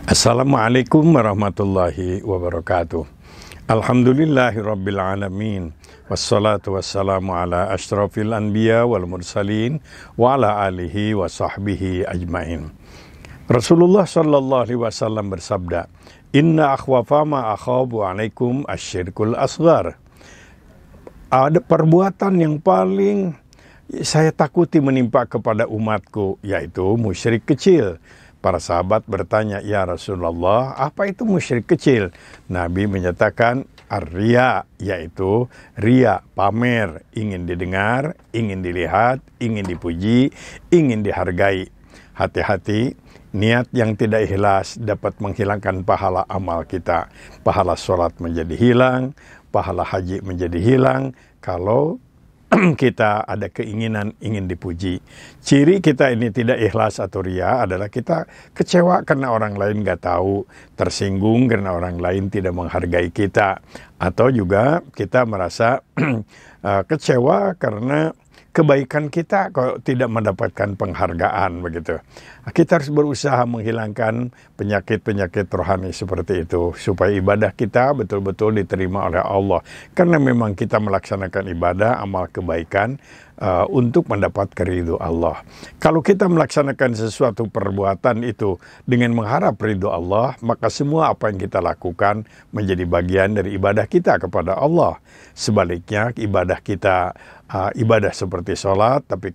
Assalamualaikum warahmatullahi wabarakatuh. Alhamdulillahirabbil alamin. Wassalatu wassalamu ala asyrafil anbiya wal mursalin wa ala alihi wa sahbihi ajmain. Rasulullah sallallahu alaihi wasallam bersabda, "Inna akhwafa ma akhafu alaikum asyirkul asghar." Ada perbuatan yang paling saya takuti menimpa kepada umatku, yaitu musyrik kecil. Para sahabat bertanya, "Ya Rasulullah, apa itu musyrik kecil?" Nabi menyatakan, ar-riya, yaitu riya, pamer, ingin didengar, ingin dilihat, ingin dipuji, ingin dihargai. Hati-hati, niat yang tidak ikhlas dapat menghilangkan pahala amal kita. Pahala sholat menjadi hilang, pahala haji menjadi hilang, kalau kita ada keinginan ingin dipuji. Ciri kita ini tidak ikhlas atau riya adalah kita kecewa karena orang lain nggak tahu, tersinggung karena orang lain tidak menghargai kita, atau juga kita merasa kecewa karena kebaikan kita kok tidak mendapatkan penghargaan begitu. Kita harus berusaha menghilangkan penyakit-penyakit rohani seperti itu supaya ibadah kita betul-betul diterima oleh Allah. Karena memang kita melaksanakan ibadah, amal kebaikan untuk mendapat ridho Allah. Kalau kita melaksanakan sesuatu perbuatan itu dengan mengharap ridho Allah, maka semua apa yang kita lakukan menjadi bagian dari ibadah kita kepada Allah. Sebaliknya ibadah kita ibadah seperti sholat, tapi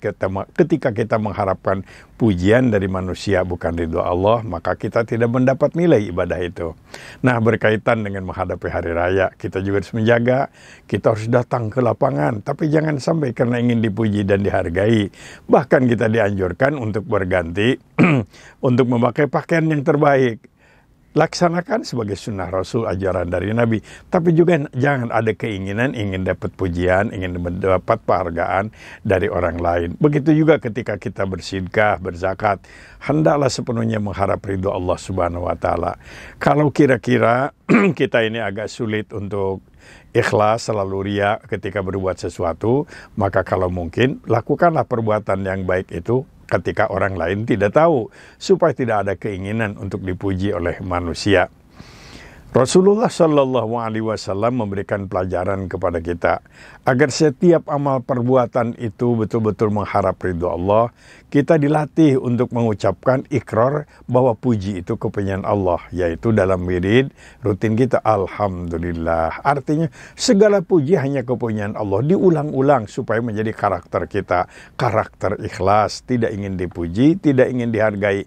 ketika kita mengharapkan pujian dari manusia bukan ridho Allah, maka kita tidak mendapat nilai ibadah itu. Nah, berkaitan dengan menghadapi hari raya, kita juga harus menjaga, kita harus datang ke lapangan, tapi jangan sampai karena ingin dipuji dan dihargai. Bahkan kita dianjurkan untuk berganti, untuk memakai pakaian yang terbaik. Laksanakan sebagai sunnah Rasul, ajaran dari Nabi. Tapi juga jangan ada keinginan ingin dapat pujian, ingin mendapat penghargaan dari orang lain. Begitu juga ketika kita bersedekah, berzakat, hendaklah sepenuhnya mengharap ridho Allah Subhanahu wa taala. Kalau kira-kira kita ini agak sulit untuk ikhlas, selalu riya ketika berbuat sesuatu, maka kalau mungkin lakukanlah perbuatan yang baik itu ketika orang lain tidak tahu, supaya tidak ada keinginan untuk dipuji oleh manusia. Rasulullah Shallallahu Alaihi Wasallam memberikan pelajaran kepada kita agar setiap amal perbuatan itu betul-betul mengharap ridho Allah. Kita dilatih untuk mengucapkan ikrar bahwa puji itu kepunyaan Allah, yaitu dalam wirid rutin kita, Alhamdulillah. Artinya segala puji hanya kepunyaan Allah, diulang-ulang supaya menjadi karakter kita, karakter ikhlas, tidak ingin dipuji, tidak ingin dihargai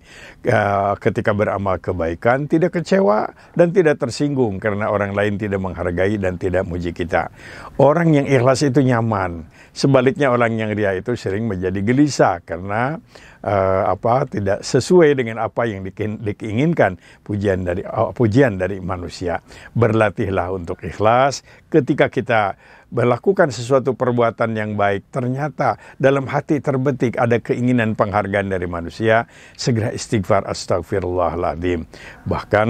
ketika beramal kebaikan, tidak kecewa dan tidak tersinggung karena orang lain tidak menghargai dan tidak muji kita. Orang yang ikhlas itu nyaman. Sebaliknya orang yang riya itu sering menjadi gelisah karena tidak sesuai dengan apa yang diinginkan pujian dari manusia. Berlatihlah untuk ikhlas ketika kita melakukan sesuatu perbuatan yang baik, ternyata dalam hati terbetik ada keinginan penghargaan dari manusia, segera istighfar, astagfirullahaladzim. Bahkan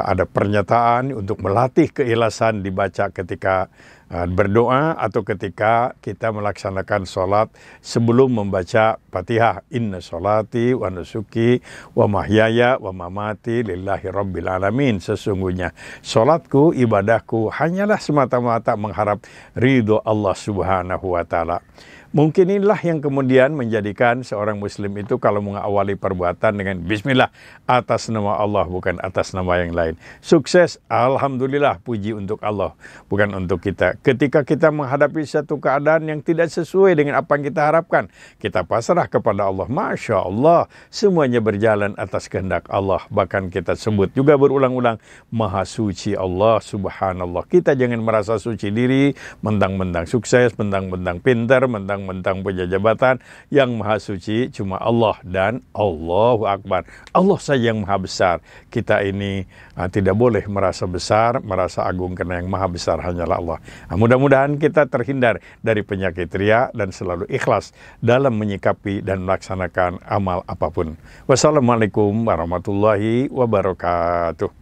ada pernyataan untuk melatih keikhlasan dibaca ketika berdoa atau ketika kita melaksanakan sholat sebelum membaca Fatihah. Inna sholati wa nusuki wa mahyaya wa mamati lillahi rabbil alamin. Sesungguhnya sholatku, ibadahku hanyalah semata-mata mengharap ridho Allah Subhanahu wa ta'ala. Mungkin inilah yang kemudian menjadikan seorang muslim itu kalau mengawali perbuatan dengan bismillah, atas nama Allah bukan atas nama yang lain. Sukses, alhamdulillah, puji untuk Allah bukan untuk kita. Ketika kita menghadapi satu keadaan yang tidak sesuai dengan apa yang kita harapkan, kita pasrah kepada Allah. Masya Allah, semuanya berjalan atas kehendak Allah. Bahkan kita sebut juga berulang-ulang, Maha Suci Allah Subhanallah. Kita jangan merasa suci diri, mentang-mentang sukses, mentang-mentang pintar, mentang punya jabatan. Yang Maha Suci cuma Allah dan Allahu Akbar. Allah saja yang Maha Besar. Kita ini tidak boleh merasa besar, merasa agung, karena yang Maha Besar hanyalah Allah. Mudah-mudahan kita terhindar dari penyakit riya dan selalu ikhlas dalam menyikapi dan melaksanakan amal apapun. Wassalamualaikum warahmatullahi wabarakatuh.